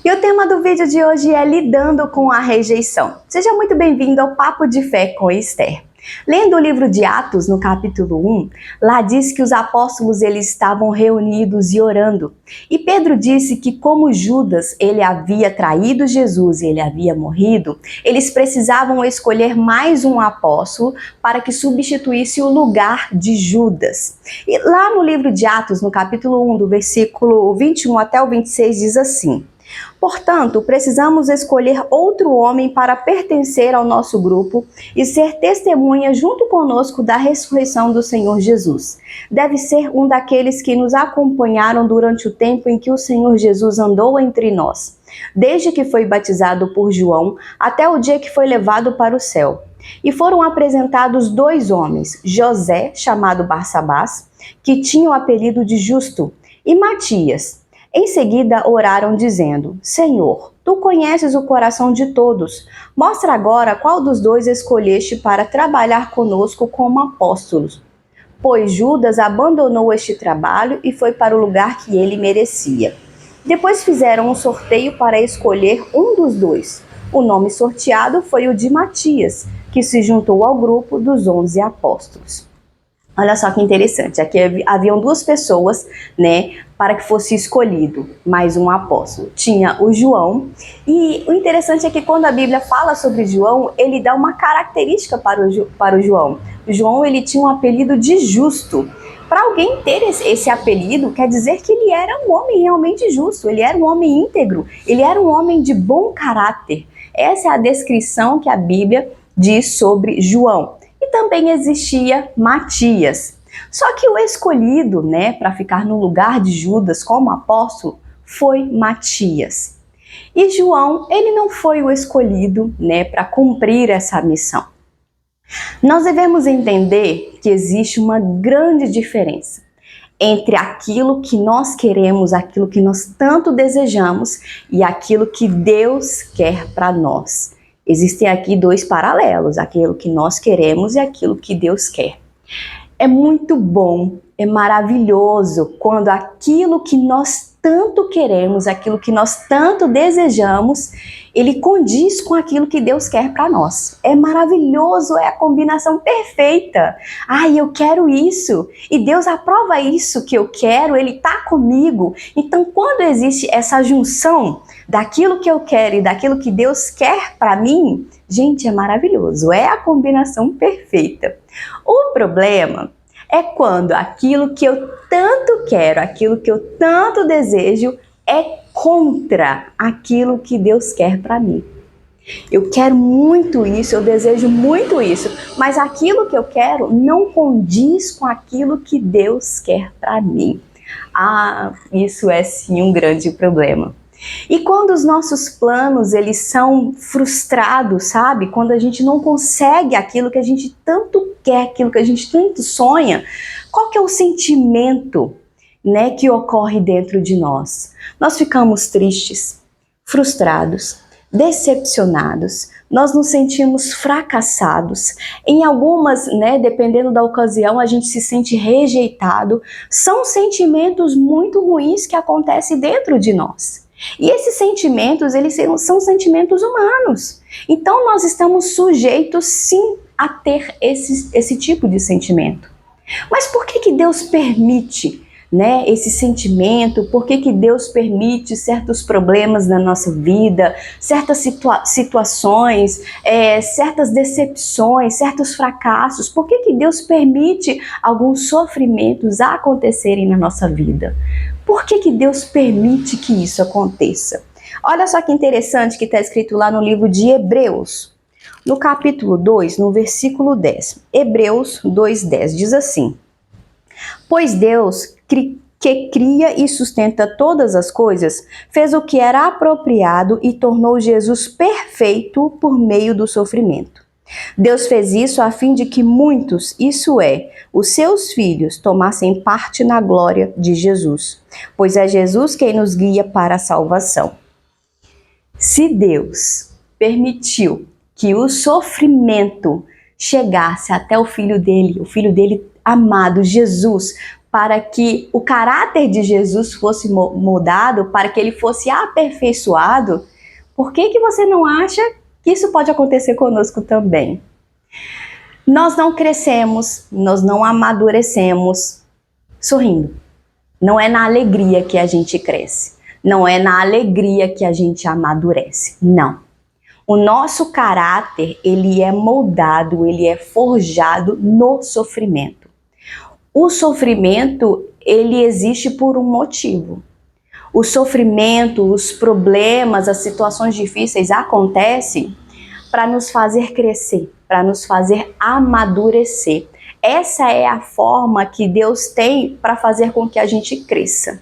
E o tema do vídeo de hoje é lidando com a rejeição. Seja muito bem-vindo ao Papo de Fé com Esther. Lendo o livro de Atos, no capítulo 1, lá diz que os apóstolos eles estavam reunidos e orando. E Pedro disse que como Judas ele havia traído Jesus e ele havia morrido, eles precisavam escolher mais um apóstolo para que substituísse o lugar de Judas. E lá no livro de Atos, no capítulo 1, do versículo 21 até o 26, diz assim: portanto, precisamos escolher outro homem para pertencer ao nosso grupo e ser testemunha junto conosco da ressurreição do Senhor Jesus. Deve ser um daqueles que nos acompanharam durante o tempo em que o Senhor Jesus andou entre nós, desde que foi batizado por João até o dia que foi levado para o céu. E foram apresentados dois homens, José, chamado Barsabás, que tinha o apelido de Justo, e Matias. Em seguida oraram dizendo: Senhor, tu conheces o coração de todos. Mostra agora qual dos dois escolheste para trabalhar conosco como apóstolos. Pois Judas abandonou este trabalho e foi para o lugar que ele merecia. Depois fizeram um sorteio para escolher um dos dois. O nome sorteado foi o de Matias, que se juntou ao grupo dos 11 apóstolos. Olha só que interessante, aqui haviam duas pessoas, para que fosse escolhido mais um apóstolo. Tinha o João, e o interessante é que quando a Bíblia fala sobre João, ele dá uma característica para o João. O João, ele tinha um apelido de justo. Para alguém ter esse apelido, quer dizer que ele era um homem realmente justo, ele era um homem íntegro, ele era um homem de bom caráter. Essa é a descrição que a Bíblia diz sobre João. E também existia Matias. Só que o escolhido, para ficar no lugar de Judas como apóstolo, foi Matias. E João, ele não foi o escolhido, para cumprir essa missão. Nós devemos entender que existe uma grande diferença entre aquilo que nós queremos, aquilo que nós tanto desejamos e aquilo que Deus quer para nós. Existem aqui dois paralelos, aquilo que nós queremos e aquilo que Deus quer. É muito bom, é maravilhoso quando aquilo que nós tanto queremos, aquilo que nós tanto desejamos, ele condiz com aquilo que Deus quer para nós. É maravilhoso, é a combinação perfeita. Eu quero isso e Deus aprova isso que eu quero, Ele está comigo. Então, quando existe essa junção daquilo que eu quero e daquilo que Deus quer para mim, gente, é maravilhoso, é a combinação perfeita. O problema é quando aquilo que eu tanto quero, aquilo que eu tanto desejo é contra aquilo que Deus quer para mim. Eu quero muito isso, eu desejo muito isso, mas aquilo que eu quero não condiz com aquilo que Deus quer para mim. Isso é sim um grande problema. E quando os nossos planos eles são frustrados, sabe? Quando a gente não consegue aquilo que a gente tanto quer, aquilo que a gente tanto sonha, qual que é o sentimento, que ocorre dentro de nós? Nós ficamos tristes, frustrados, decepcionados, nós nos sentimos fracassados. Em algumas, dependendo da ocasião, a gente se sente rejeitado. São sentimentos muito ruins que acontecem dentro de nós. E esses sentimentos, eles são sentimentos humanos. Então, nós estamos sujeitos, sim, a ter esse tipo de sentimento. Mas por que Deus permite, esse sentimento? Por que Deus permite certos problemas na nossa vida, certas situações, certas decepções, certos fracassos? Por que Deus permite alguns sofrimentos acontecerem na nossa vida? Por que Deus permite que isso aconteça? Olha só que interessante que está escrito lá no livro de Hebreus, no capítulo 2, no versículo 10. Hebreus 2:10 diz assim: pois Deus, que cria e sustenta todas as coisas, fez o que era apropriado e tornou Jesus perfeito por meio do sofrimento. Deus fez isso a fim de que muitos, isso é, os seus filhos, tomassem parte na glória de Jesus, pois é Jesus quem nos guia para a salvação. Se Deus permitiu que o sofrimento chegasse até o filho dele amado, Jesus, para que o caráter de Jesus fosse moldado, para que ele fosse aperfeiçoado, por que você não acha que isso pode acontecer conosco também? Nós não crescemos, nós não amadurecemos sorrindo. Não é na alegria que a gente cresce. Não é na alegria que a gente amadurece. Não. O nosso caráter, ele é moldado, ele é forjado no sofrimento. O sofrimento, ele existe por um motivo. O sofrimento, os problemas, as situações difíceis acontecem para nos fazer crescer, para nos fazer amadurecer. Essa é a forma que Deus tem para fazer com que a gente cresça.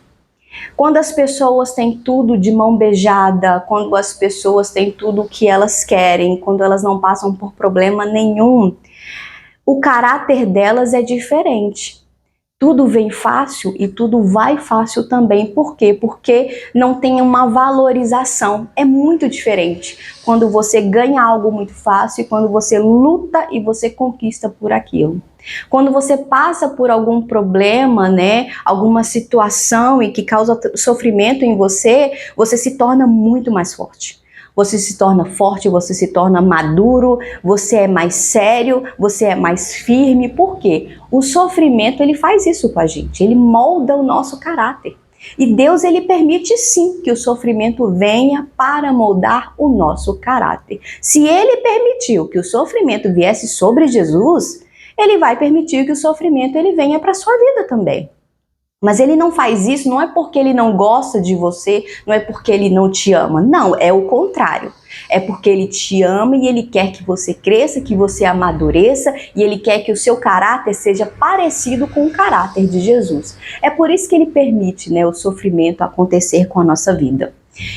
Quando as pessoas têm tudo de mão beijada, quando as pessoas têm tudo o que elas querem, quando elas não passam por problema nenhum, o caráter delas é diferente. Tudo vem fácil e tudo vai fácil também. Por quê? Porque não tem uma valorização. É muito diferente quando você ganha algo muito fácil e quando você luta e você conquista por aquilo. Quando você passa por algum problema, alguma situação e que causa sofrimento em você, você se torna muito mais forte. Você se torna forte, você se torna maduro, você é mais sério, você é mais firme. Por quê? O sofrimento, ele faz isso com a gente, ele molda o nosso caráter. E Deus, ele permite sim que o sofrimento venha para moldar o nosso caráter. Se ele permitiu que o sofrimento viesse sobre Jesus, ele vai permitir que o sofrimento ele venha para a sua vida também. Mas ele não faz isso, não é porque ele não gosta de você, não é porque ele não te ama. Não, é o contrário. É porque ele te ama e ele quer que você cresça, que você amadureça e ele quer que o seu caráter seja parecido com o caráter de Jesus. É por isso que ele permite, o sofrimento acontecer com a nossa vida.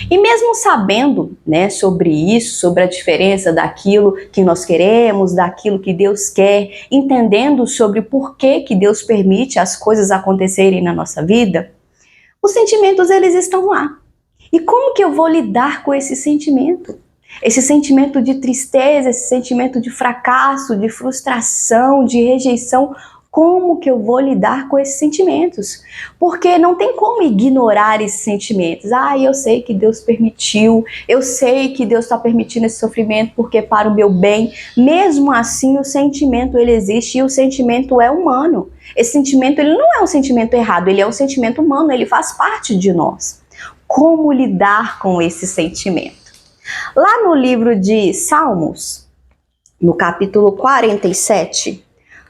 E mesmo sabendo, sobre isso, sobre a diferença daquilo que nós queremos, daquilo que Deus quer, entendendo sobre o porquê que Deus permite as coisas acontecerem na nossa vida, os sentimentos, eles estão lá. E como que eu vou lidar com esse sentimento? Esse sentimento de tristeza, esse sentimento de fracasso, de frustração, de rejeição. Como que eu vou lidar com esses sentimentos? Porque não tem como ignorar esses sentimentos. Eu sei que Deus permitiu, eu sei que Deus está permitindo esse sofrimento porque é para o meu bem. Mesmo assim, o sentimento, ele existe e o sentimento é humano. Esse sentimento, ele não é um sentimento errado, ele é um sentimento humano, ele faz parte de nós. Como lidar com esse sentimento? Lá no livro de Salmos, no capítulo 47,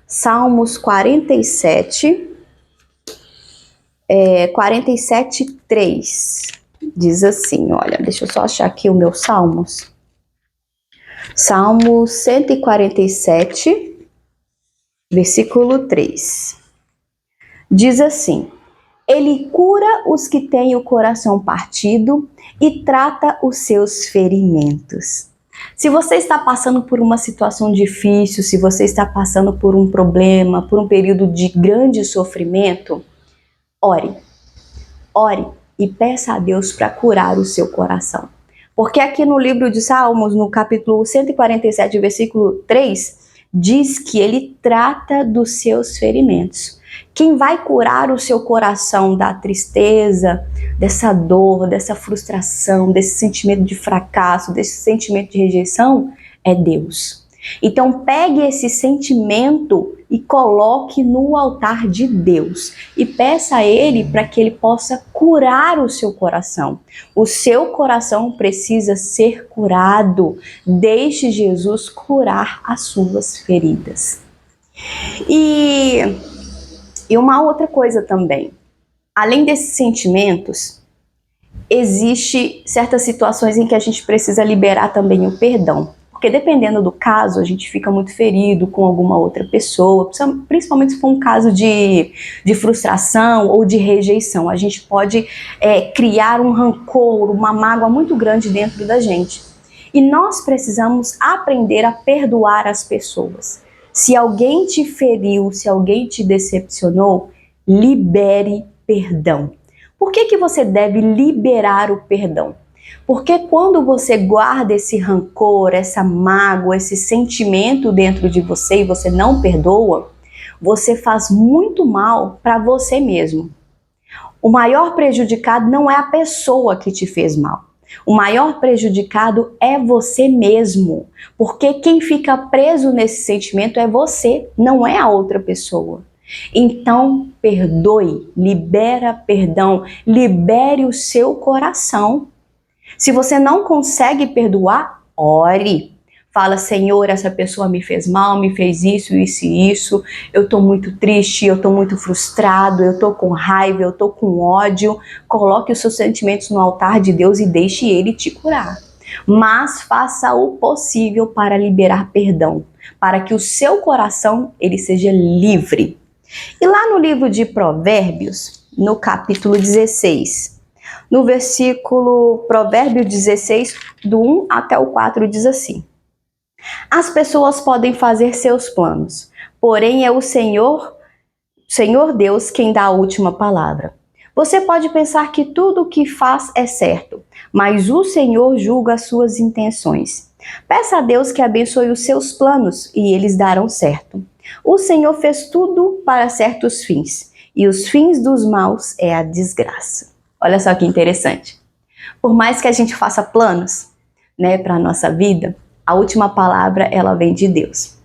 Salmos 47, 47:3, diz assim, olha, deixa eu só achar aqui o meu Salmos. Salmo 147, versículo 3. Diz assim: Ele cura os que têm o coração partido e trata os seus ferimentos. Se você está passando por uma situação difícil, se você está passando por um problema, por um período de grande sofrimento, ore. Ore e peça a Deus para curar o seu coração. Porque aqui no livro de Salmos, no capítulo 147, versículo 3, diz que ele trata dos seus ferimentos. Quem vai curar o seu coração da tristeza, dessa dor, dessa frustração, desse sentimento de fracasso, desse sentimento de rejeição, é Deus. Então pegue esse sentimento e coloque no altar de Deus e peça a Ele para que Ele possa curar o seu coração. O seu coração precisa ser curado. Deixe Jesus curar as suas feridas. E uma outra coisa também, além desses sentimentos, existe certas situações em que a gente precisa liberar também o perdão. Porque dependendo do caso, a gente fica muito ferido com alguma outra pessoa, principalmente se for um caso de frustração ou de rejeição. A gente pode criar um rancor, uma mágoa muito grande dentro da gente. E nós precisamos aprender a perdoar as pessoas. Se alguém te feriu, se alguém te decepcionou, libere perdão. Por que você deve liberar o perdão? Porque quando você guarda esse rancor, essa mágoa, esse sentimento dentro de você e você não perdoa, você faz muito mal para você mesmo. O maior prejudicado não é a pessoa que te fez mal. O maior prejudicado é você mesmo, porque quem fica preso nesse sentimento é você, não é a outra pessoa. Então, perdoe, libera perdão, libere o seu coração. Se você não consegue perdoar, ore. Fala, Senhor, essa pessoa me fez mal, me fez isso, isso e isso. Eu tô muito triste, eu tô muito frustrado, eu tô com raiva, eu tô com ódio. Coloque os seus sentimentos no altar de Deus e deixe Ele te curar. Mas faça o possível para liberar perdão, para que o seu coração ele seja livre. E lá no livro de Provérbios, no capítulo 16, no versículo Provérbio 16, do 1 até o 4, diz assim: as pessoas podem fazer seus planos, porém é o Senhor Deus quem dá a última palavra. Você pode pensar que tudo o que faz é certo, mas o Senhor julga as suas intenções. Peça a Deus que abençoe os seus planos e eles darão certo. O Senhor fez tudo para certos fins, e os fins dos maus é a desgraça. Olha só que interessante. Por mais que a gente faça planos, para a nossa vida, a última palavra ela vem de Deus.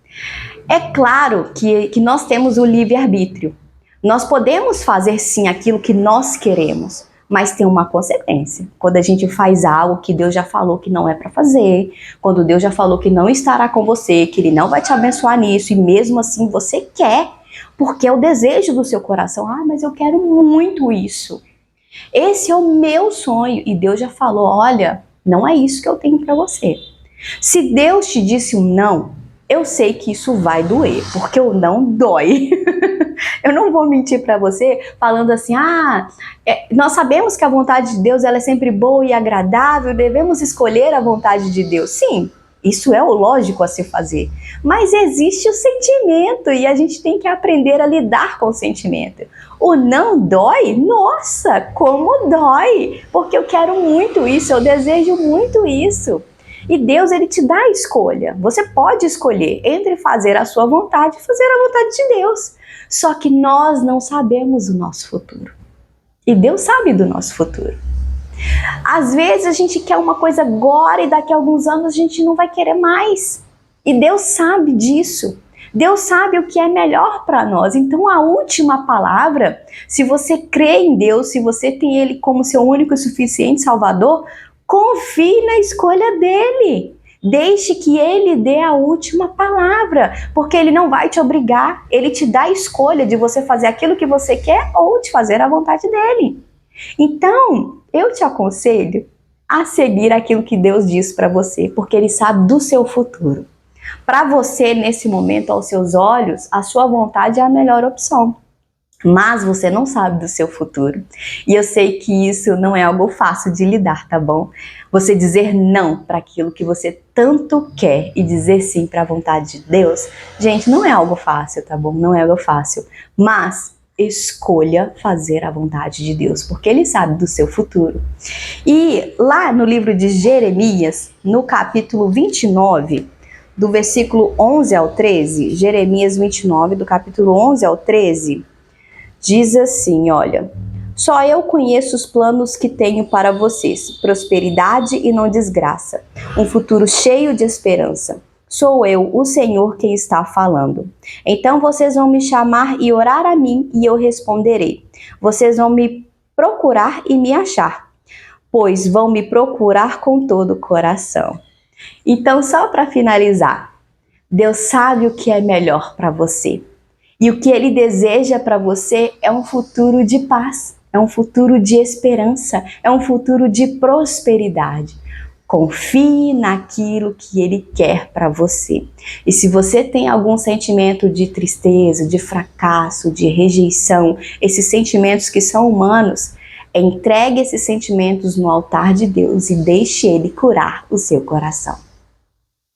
É claro que nós temos o livre-arbítrio. Nós podemos fazer sim aquilo que nós queremos, mas tem uma consequência. Quando a gente faz algo que Deus já falou que não é para fazer, quando Deus já falou que não estará com você, que Ele não vai te abençoar nisso, e mesmo assim você quer, porque é o desejo do seu coração. Ah, mas eu quero muito isso. Esse é o meu sonho. E Deus já falou, olha, não é isso que eu tenho para você. Se Deus te disse um não, eu sei que isso vai doer, porque o não dói. Eu não vou mentir para você falando assim, nós sabemos que a vontade de Deus ela é sempre boa e agradável, devemos escolher a vontade de Deus. Sim, isso é o lógico a se fazer. Mas existe o sentimento e a gente tem que aprender a lidar com o sentimento. O não dói? Nossa, como dói! Porque eu quero muito isso, eu desejo muito isso. E Deus, Ele te dá a escolha. Você pode escolher entre fazer a sua vontade e fazer a vontade de Deus. Só que nós não sabemos o nosso futuro. E Deus sabe do nosso futuro. Às vezes a gente quer uma coisa agora e daqui a alguns anos a gente não vai querer mais. E Deus sabe disso. Deus sabe o que é melhor para nós. Então a última palavra, se você crê em Deus, se você tem Ele como seu único e suficiente Salvador, confie na escolha dele. Deixe que ele dê a última palavra, porque ele não vai te obrigar. Ele te dá a escolha de você fazer aquilo que você quer ou de fazer a vontade dele. Então, eu te aconselho a seguir aquilo que Deus diz para você, porque Ele sabe do seu futuro. Para você, nesse momento, aos seus olhos, a sua vontade é a melhor opção. Mas você não sabe do seu futuro. E eu sei que isso não é algo fácil de lidar, tá bom? Você dizer não para aquilo que você tanto quer e dizer sim para a vontade de Deus, gente, não é algo fácil, tá bom? Não é algo fácil. Mas escolha fazer a vontade de Deus, porque Ele sabe do seu futuro. E lá no livro de Jeremias, no capítulo 29, do versículo 11 ao 13, Jeremias 29, do capítulo 11 ao 13, diz assim, olha: só eu conheço os planos que tenho para vocês, prosperidade e não desgraça, um futuro cheio de esperança. Sou eu, o Senhor, quem está falando. Então vocês vão me chamar e orar a mim e eu responderei. Vocês vão me procurar e me achar, pois vão me procurar com todo o coração. Então, só para finalizar, Deus sabe o que é melhor para você. E o que Ele deseja para você é um futuro de paz, é um futuro de esperança, é um futuro de prosperidade. Confie naquilo que Ele quer para você. E se você tem algum sentimento de tristeza, de fracasso, de rejeição, esses sentimentos que são humanos, entregue esses sentimentos no altar de Deus e deixe Ele curar o seu coração.